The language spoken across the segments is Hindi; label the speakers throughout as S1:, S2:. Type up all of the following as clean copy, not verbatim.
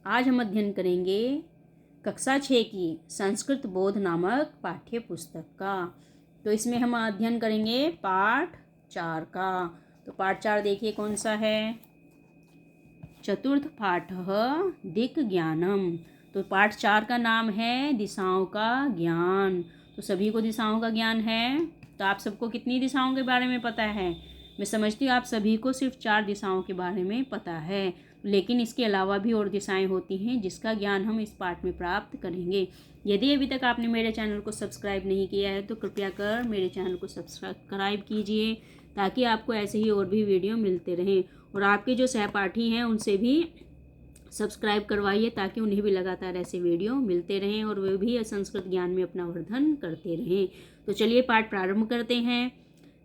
S1: आज हम अध्ययन करेंगे कक्षा 6 की संस्कृत बोध नामक पाठ्य पुस्तक का। तो इसमें हम अध्ययन करेंगे पाठ 4 का। तो पाठ 4 देखिए कौन सा है। चतुर्थ पाठः दिक् ज्ञानम। तो पाठ 4 का नाम है दिशाओं का ज्ञान। तो सभी को दिशाओं का ज्ञान है। तो आप सबको कितनी दिशाओं के बारे में पता है? मैं समझती हूँ आप सभी को सिर्फ 4 दिशाओं के बारे में पता है, लेकिन इसके अलावा भी और दिशाएं होती हैं जिसका ज्ञान हम इस पाठ में प्राप्त करेंगे। यदि अभी तक आपने मेरे चैनल को सब्सक्राइब नहीं किया है तो कृपया कर मेरे चैनल को सब्सक्राइब कीजिए, ताकि आपको ऐसे ही और भी वीडियो मिलते रहें। और आपके जो सहपाठी हैं उनसे भी सब्सक्राइब करवाइए, ताकि उन्हें भी लगातार ऐसे वीडियो मिलते रहें और वे भी संस्कृत ज्ञान में अपना वर्धन करते रहें। तो चलिए पाठ प्रारंभ करते हैं।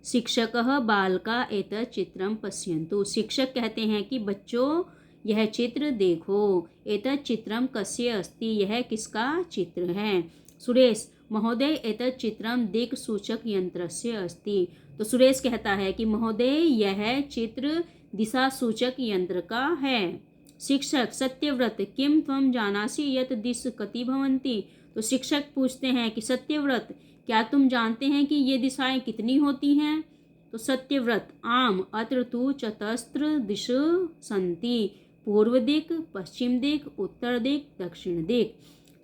S1: शिक्षकः बालका एतत् चित्रं पश्यन्तु। शिक्षक कहते हैं कि बच्चों यह चित्र देखो। एतत् चित्रं कस्य अस्ति। यह किसका चित्र है? सुरेश महोदय एतत् चित्रं दिक् सूचक यंत्रस्य अस्ति। तो सुरेश कहता है कि महोदय यह चित्र दिशा सूचक यंत्र का है। शिक्षक सत्यव्रत किम त्वं जानासि यत् दिश कति भवन्ति। तो शिक्षक पूछते हैं कि सत्यव्रत क्या तुम जानते हैं कि ये दिशाएं कितनी होती हैं? तो सत्यव्रत आम अत्र तु चतस्र दिश सन्ति। पूर्व दिक, पश्चिम दिक, उत्तर दिक, दक्षिण दिक।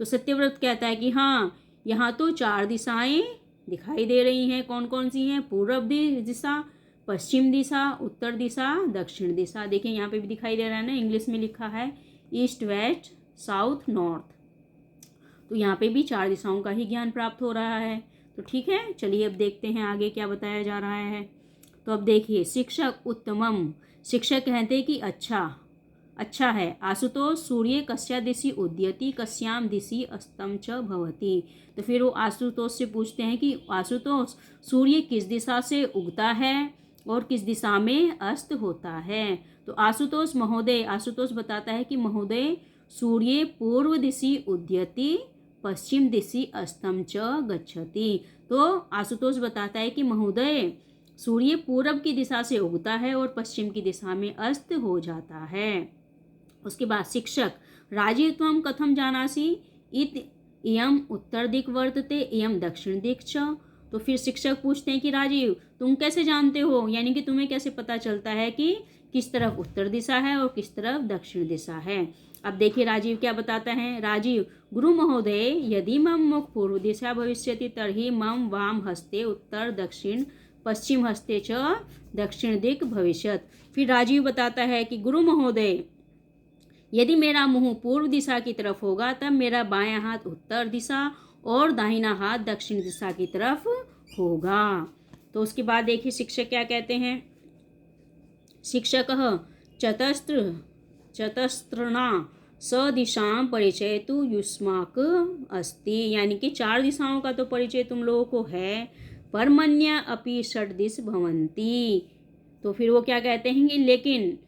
S1: तो सत्यव्रत कहता है कि हाँ, यहाँ तो 4 दिशाएं दिखाई दे रही हैं। कौन कौन सी हैं? पूर्व दिशा, पश्चिम दिशा, उत्तर दिशा, दक्षिण दिशा। देखिए यहाँ पे भी दिखाई दे रहा है ना, इंग्लिश में लिखा है ईस्ट वेस्ट साउथ नॉर्थ। तो यहाँ पे भी 4 दिशाओं का ही ज्ञान प्राप्त हो रहा है। तो ठीक है, चलिए अब देखते हैं आगे क्या बताया जा रहा है। तो अब देखिए, शिक्षक उत्तमम। शिक्षक कहते हैं कि अच्छा है। आशुतोष सूर्य कस्या दिशि उदयति कस्याम दिशि अस्तम च भवति। तो फिर वो आशुतोष से पूछते हैं कि आशुतोष सूर्य किस दिशा से उगता है और किस दिशा में अस्त होता है। तो आशुतोष बताता है कि महोदय सूर्य पूर्व दिशि उदयति पश्चिम दिशि अस्तम च गच्छति। तो आशुतोष बताता है कि महोदय सूर्य पूर्व की दिशा से उगता है और पश्चिम की दिशा में अस्त हो जाता है। उसके बाद शिक्षक राजीव त्वं कथम जानासि इत इयम उत्तर दिक् वर्तते इयम दक्षिण दिक् च। तो फिर शिक्षक पूछते हैं कि राजीव तुम कैसे जानते हो, यानी कि तुम्हें कैसे पता चलता है कि किस तरफ उत्तर दिशा है और किस तरफ दक्षिण दिशा है। अब देखिए राजीव क्या बताता है। राजीव गुरु महोदय यदि मम मुख पूर्व दिशा भविष्यति तर्हि मम वाम हस्ते उत्तर दक्षिण पश्चिम हस्ते च दक्षिण दिक् भविष्यत्। फिर राजीव बताता है कि गुरु महोदय यदि मेरा मुंह पूर्व दिशा की तरफ होगा तब मेरा बायां हाथ उत्तर दिशा और दाहिना हाथ दक्षिण दिशा की तरफ होगा। तो उसके बाद देखिए शिक्षक क्या कहते हैं। शिक्षकः चतस्रना सदिशां परिचयतु युष्माक अस्ति। यानी कि 4 दिशाओं का तो परिचय तुम लोगों को है, परमन्या अपि षड्दिश भवन्ति। तो फिर वो क्या कहते हैं कि लेकिन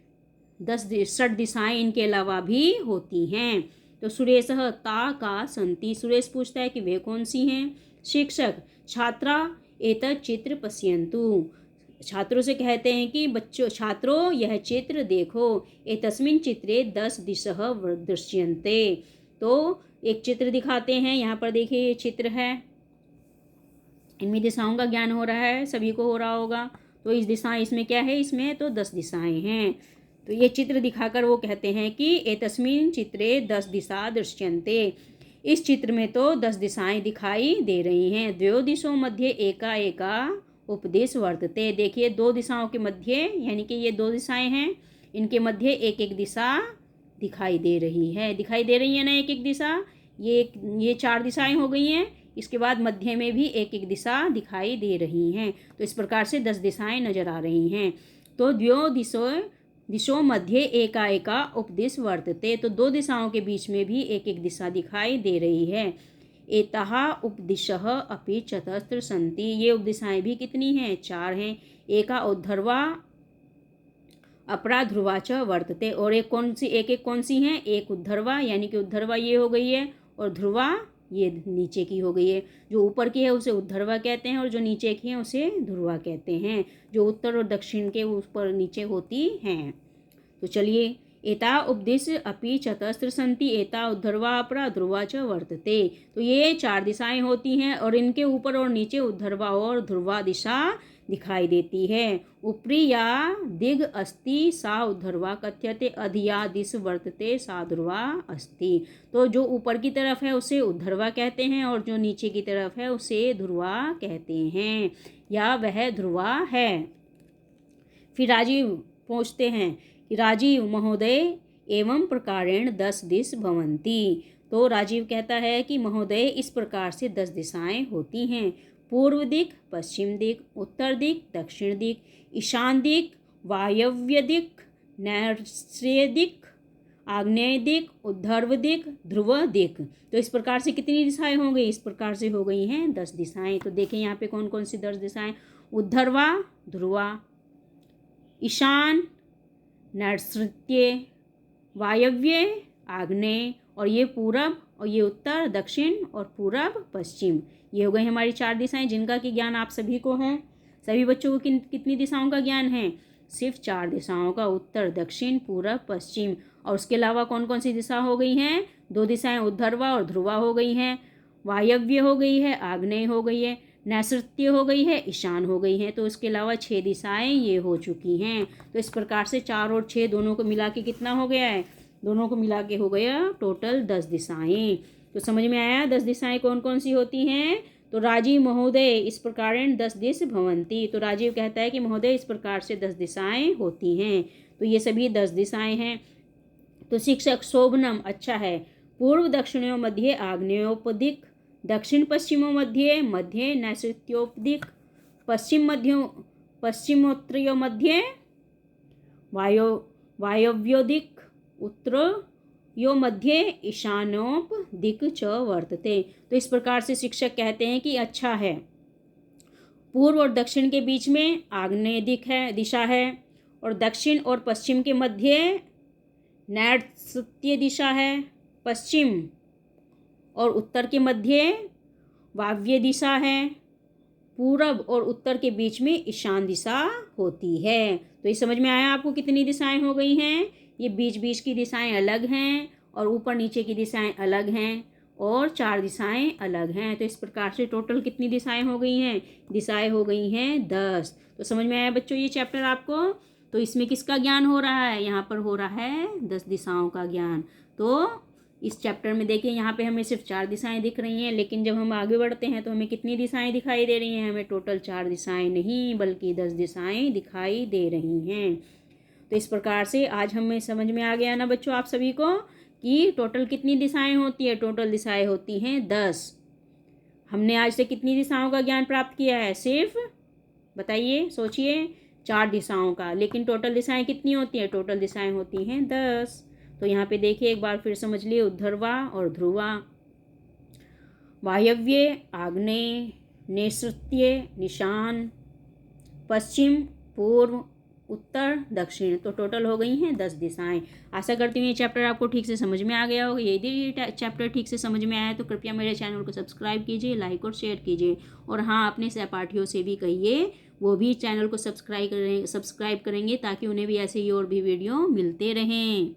S1: 6 दिशाएं इनके अलावा भी होती हैं। तो सुरेशः ता का संति। सुरेश पूछता है कि वे कौन सी हैं? शिक्षक छात्रा एतत् चित्र पश्यन्तु। छात्रों से कहते हैं कि छात्रों यह चित्र देखो। एतस्मिन् चित्रे 10 दिशः दृश्यन्ते। तो एक चित्र दिखाते हैं। यहाँ पर देखिए ये चित्र है, इनमें दिशाओं का ज्ञान हो रहा है, सभी को हो रहा होगा। तो इसमें क्या है? इसमें तो 10 दिशाएं हैं। तो ये चित्र दिखाकर वो कहते हैं कि एतस्मिन् चित्रे 10 दिशा दृश्यन्ते। इस चित्र में तो 10 दिशाएं दिखाई दे रही हैं। द्वयो दिशो मध्ये एका एका उपदेश वर्तते। देखिए 2 दिशाओं के मध्य, यानी कि ये 2 दिशाएं हैं, इनके मध्य एक एक दिशा दिखाई दे रही है ना, एक एक दिशा। ये 4 दिशाएं हो गई हैं। इसके बाद मध्य में भी एक एक दिशा दिखाई दे रही हैं। तो इस प्रकार से 10 दिशाएं नजर आ रही हैं। तो द्वयो दिशो मध्य एका एका उपदिश वर्तते। तो 2 दिशाओं के बीच में भी एक एक दिशा दिखाई दे रही है। एताः उपदिशः अपि चतस्र सन्ति। ये उपदिशाएं भी कितनी हैं? 4 हैं। एका उद्धर्वा अपरा ध्रुवा च वर्तते। और एक कौन सी हैं? एक उद्धर्वा, यानी कि उद्धर्वा ये हो गई है और ध्रुवा ये नीचे की हो गई है। जो ऊपर की है उसे उद्धर्वा कहते हैं और जो नीचे की है उसे ध्रुवा कहते हैं, जो उत्तर और दक्षिण के ऊपर नीचे होती हैं। तो चलिए एता उपदिश अपि चतस्र सन्ति एता उद्धर्वा अपरा ध्रुवा च वर्तते। तो ये 4 दिशाएं होती हैं और इनके ऊपर और नीचे उद्धर्वा और ध्रुवा दिशा दिखाई देती है। ऊपरी या दिग अस्ति सा उद्धर्वा कथ्यते, अधिया दिश वर्तते सा ध्रुवा अस्ति। तो जो ऊपर की तरफ है उसे उद्धर्वा कहते हैं और जो नीचे की तरफ है उसे ध्रुवा कहते हैं, या वह ध्रुवा है। फिर राजीव पूछते हैं कि राजीव महोदय एवं प्रकारेण 10 दिश भवन्ति। तो राजीव कहता है कि महोदय इस प्रकार से 10 दिशाएं होती हैं। पूर्व दिक, पश्चिम दिक, उत्तर दिक, दक्षिण दिक, ईशान दिक, वायव्य दिक, नैऋत्य दिक, आग्नेय दिक, उद्धर्व दिक, ध्रुव दिक। तो इस प्रकार से कितनी दिशाएं हो गई? इस प्रकार से हो गई हैं 10 दिशाएं। तो देखें यहाँ पे कौन कौन सी 10 दिशाएं। उद्धर्वा ध्रुवा, ईशान नैऋत्य, वायव्य आग्नेय, और ये पूरब, और ये उत्तर दक्षिण, और पूरब पश्चिम। ये हो गई हमारी 4 दिशाएं जिनका कि ज्ञान आप सभी को है। सभी बच्चों को कितनी दिशाओं का ज्ञान है? सिर्फ 4 दिशाओं का, उत्तर दक्षिण पूरब पश्चिम। और उसके अलावा कौन कौन सी दिशा हो गई हैं? 2 दिशाएं उद्धर्वा और ध्रुवा हो गई हैं, वायव्य हो गई है, आग्नेय हो गई है, नैऋत्य हो गई है, ईशान हो गई है। तो इसके अलावा 6 दिशाएं ये हो चुकी हैं। तो इस प्रकार से 4 और 6 दोनों को मिला के कितना हो गया है? दोनों को मिला के हो गया टोटल 10 दिशाएं। तो समझ में आया 10 दिशाएं कौन कौन सी होती हैं? तो राजीव महोदय इस प्रकार 10 दिश भवन्ति। तो राजीव कहता है कि महोदय इस प्रकार से 10 दिशाएं होती हैं। तो ये सभी 10 दिशाएं हैं। तो शिक्षक शोभनम अच्छा है। पूर्व दक्षिणों मध्य आग्नेयोपदिक, दक्षिण पश्चिमों मध्य मध्य नैऋत्योपदिक, पश्चिम मध्य पश्चिमोत्तरीय मध्य वायव्योदिक, उत्तरोयो मध्य ईशानोपदिक च वर्तते। तो इस प्रकार से शिक्षक कहते हैं कि अच्छा है। पूर्व और दक्षिण के बीच में आग्नेय दिशा है, और दक्षिण और पश्चिम के मध्य नैऋत्य दिशा है, पश्चिम और उत्तर के मध्य वायव्य दिशा है, पूरब और उत्तर के बीच में ईशान दिशा होती है। तो ये समझ में आया आपको कितनी दिशाएं हो गई हैं? ये बीच बीच की दिशाएं अलग हैं और ऊपर नीचे की दिशाएं अलग हैं, और 4 दिशाएं अलग हैं। तो इस प्रकार से टोटल कितनी दिशाएं हो गई हैं? दिशाएं हो गई हैं 10। तो समझ में आया बच्चों ये चैप्टर आपको? तो इसमें किसका ज्ञान हो रहा है? यहाँ पर हो रहा है 10 दिशाओं का ज्ञान। तो इस चैप्टर में देखिए यहाँ पे हमें सिर्फ 4 दिशाएं दिख रही हैं, लेकिन जब हम आगे बढ़ते हैं तो हमें कितनी दिशाएं दिखाई दे रही हैं? हमें टोटल 4 दिशाएं नहीं बल्कि 10 दिशाएं दिखाई दे रही हैं। तो इस प्रकार से आज हमें समझ में आ गया ना बच्चों आप सभी को कि टोटल कितनी दिशाएं होती है? टोटल दिशाएं होती हैं 10। हमने आज से कितनी दिशाओं का ज्ञान प्राप्त किया है? सिर्फ बताइए, सोचिए, 4 दिशाओं का। लेकिन टोटल दिशाएं कितनी होती हैं? टोटल दिशाएं होती हैं 10। तो यहाँ पे देखिए एक बार फिर समझ लिए, उद्धर्वा और ध्रुवा, वायव्य आग्नेय नैऋत्य ईशान, पश्चिम पूर्व उत्तर दक्षिण। तो टोटल हो गई हैं 10 दिशाएं। आशा करती हूँ ये चैप्टर आपको ठीक से समझ में आ गया होगा। यदि ये चैप्टर ठीक से समझ में आया तो कृपया मेरे चैनल को सब्सक्राइब कीजिए, लाइक और शेयर कीजिए, और हाँ अपने सहपाठियों से भी कहिए वो भी चैनल को सब्सक्राइब करेंगे ताकि उन्हें भी ऐसे ही और भी वीडियो मिलते रहें।